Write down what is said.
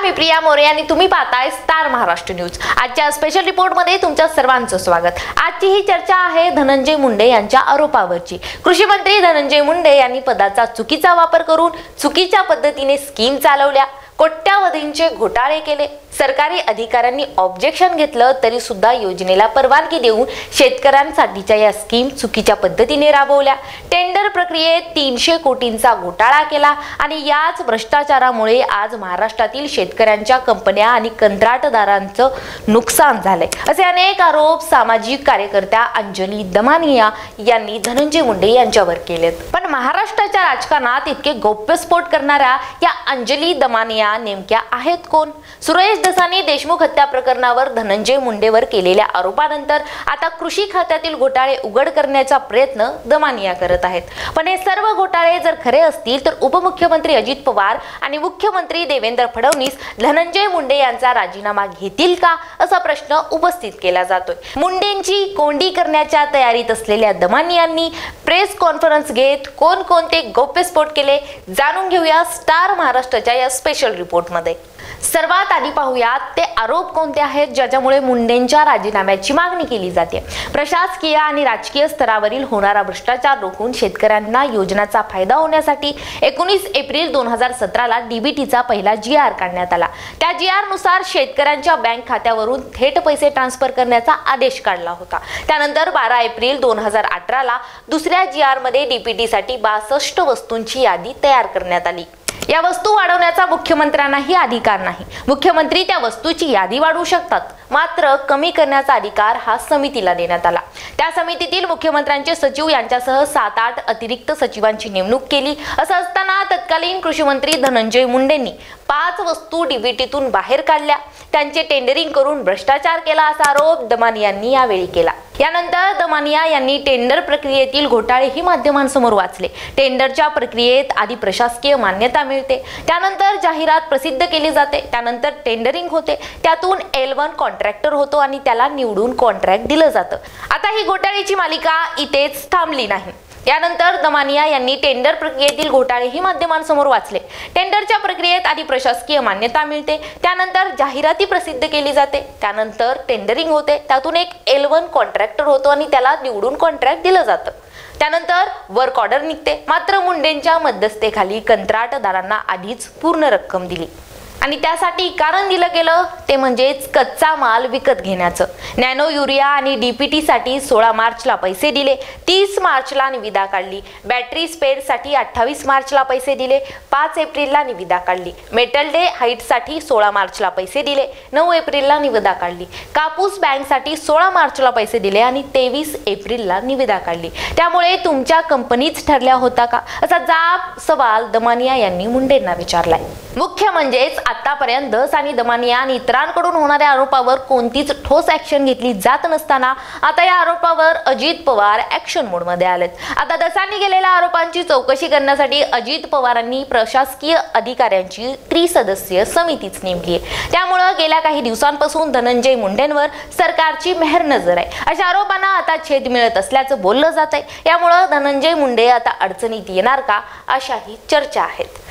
मी प्रिया मोरे आणि तुम्ही पाहताय स्टार महाराष्ट्र न्यूज। आजच्या स्पेशल रिपोर्ट मध्ये तुमच्या सर्वांचं स्वागत। आजची ही चर्चा आहे धनंजय मुंडे यांच्या आरोपावरची। कृषी मंत्री धनंजय मुंडे यांनी पदाचा चुकीचा वापर करून चुकीच्या पद्धतीने स्कीम चालवल्या, कोट्यावधींचे घोटाळे केले। सरकारी अधिकाऱ्यांनी ऑब्जेक्शन घेतलं तरी सुद्धा योजनेला परवानगी देऊन शेतकऱ्यांसाठीच्या या स्कीम चुकीच्या पद्धतीने राबवल्या। टेंडर प्रक्रियेत 300 कोटींचा घोटाळा केला आणि याच भ्रष्टाचारामुळे आज महाराष्ट्रातील शेतकऱ्यांच्या कंपन्या आणि कंत्राटदारांचं नुकसान झालंय, असे अनेक आरोप सामाजिक कार्यकर्त्या अंजली दमानिया यांनी धनंजय मुंडे यांच्यावर केलेत। पण महाराष्ट्राच्या राजकारणात इतके गौप्यस्फोट करणाऱ्या या अंजली दमानिया नेमक्या आहेत कोण? सुरेश दसानी देशमुख हत्या प्रकरणावर धनंजय मुंडेवर केलेल्या आरोपानंतर आता कृषी खात्यातील घोटाळे उघड करण्याचा प्रयत्न दमानिया करत आहेत। पण हे सर्व घोटाळे जर खरे असतील तर उपमुख्यमंत्री अजित पवार आणि मुख्यमंत्री देवेंद्र फडणवीस धनंजय मुंडे यांचा राजीनामा घेतील का, असा प्रश्न उपस्थित केला जातोय। मुंडेंची कोंडी करण्याच्या तयारीत असलेल्या दमानियांनी प्रेस कॉन्फरन्स घेत कोणकोणते गौप्यस्फोट केले जाणून घेऊया स्टार महाराष्ट्राच्या या स्पेशल रिपोर्ट मध्ये। सर्वात आधी पाहूयात ते आरोप कोणते आहेत ज्याच्यामुळे मुंडेंच्या राजीनाम्याची मागणी केली जाते। प्रशासकीय आणि राजकीय स्तरावरील होणारा भ्रष्टाचार रोखून शेतकऱ्यांना योजनांचा फायदा होण्यासाठी 19 एप्रिल 2017 ला डीबीटीचा पहिला जीआर काढण्यात आला। त्या जीआर नुसार शेतकऱ्यांच्या बँक खात्यावरून थेट पैसे ट्रान्सफर करण्याचा आदेश काढला होता। त्यानंतर 12 एप्रिल 2018 ला दुसऱ्या जीआर मध्ये डीबीटीसाठी 62 वस्तूंची यादी तयार करण्यात आली। या वस्तू वाढवण्याचा मुख्यमंत्र्यांनाही अधिकार नाही। मुख्यमंत्री त्या वस्तूची यादी वाढवू शकतात, मात्र कमी करण्याचा अधिकार हा समितीला देण्यात आला। त्या समितीतील मुख्यमंत्र्यांचे सचिव यांच्यासह 7-8 अतिरिक्त सचिवांची नेमणूक केली। असं असताना तत्कालीन कृषी मंत्री धनंजय मुंडेंनी 5 वस्तू डीबीटीतून बाहेर काढल्या, त्यांचे टेंडरिंग करून भ्रष्टाचार केला असा आरोप दमानियांनी यावेळी केला। यानंतर दमानिया यांनी टेंडर प्रक्रियेतील घोटाळेही माध्यमांसमोर वाचले। टेंडरच्या प्रक्रियेत आधी प्रशासकीय मान्यता मिळते, त्यानंतर जाहिरात प्रसिद्ध केली जाते, त्यानंतर टेंडरिंग होते, त्यातून L1 कॉन्ट्रॅक्टर होतो आणि त्याला निवडून कॉन्ट्रॅक्ट दिलं जातं। आता ही घोटाळ्याची मालिका इथेच थांबली नाही। यानंतर दमानिया यांनी टेंडर प्रक्रियेतील घोटाळेही माध्यमांसमोर वाचले। टेंडरच्या प्रक्रियेत आधी प्रशासकीय मान्यता मिळते, त्यानंतर जाहिराती प्रसिद्ध केली जाते, त्यानंतर टेंडरिंग होते, त्यातून एक L1 कॉन्ट्रॅक्टर होतो आणि त्याला निवडून कॉन्ट्रॅक्ट दिलं जातं। त्यानंतर वर्क ऑर्डर निघते, मात्र मुंडेंच्या मध्यस्थेखाली कंत्राटदारांना आधीच पूर्ण रक्कम दिली आणि त्यासाठी कारण दिलं गेलं ते म्हणजेच कच्चा माल विकत घेण्याचं। नॅनो युरिया आणि डीपीटी साठी 16 मार्चला पैसे दिले, 30 मार्चला निविदा काढली। बॅटरी स्पेअर साठी 28 मार्चला पैसे दिले, 5 एप्रिलला निविदा काढली। मेटल डे हाईट साठी 16 मार्चला पैसे दिले, 9 एप्रिलला निविदा काढली। कापूस बँक साठी 16 मार्चला पैसे दिले आणि 23 एप्रिलला निविदा काढली। त्यामुळे तुमच्या कंपनीच ठरल्या होता का, असा जाब सवाल दमानिया यांनी मुंडेंना विचारलाय। मुख्य म्हणजेच आतापर्यंत दस आणि दमानिया आणि इतरांकडून होणाऱ्या आरोपावर कोणतीच ठोस ऍक्शन घेतली जात नसताना आता या आरोपावर अजित पवार ऍक्शन मोड मध्ये आलेत। आता दसांनी केलेल्या आरोपांची चौकशी करण्यासाठी अजित पवारांनी प्रशासकीय अधिकाऱ्यांची त्रिसदस्यीय समितीच नेमली आहे। त्यामुळे गेल्या काही दिवसांपासून धनंजय मुंडेंवर सरकारची मेहर नजर आहे, अशा आरोपांना आता छेद मिळत असल्याचं बोललं जात आहे। यामुळे धनंजय मुंडे आता अडचणीत येणार का, अशाही चर्चा आहेत।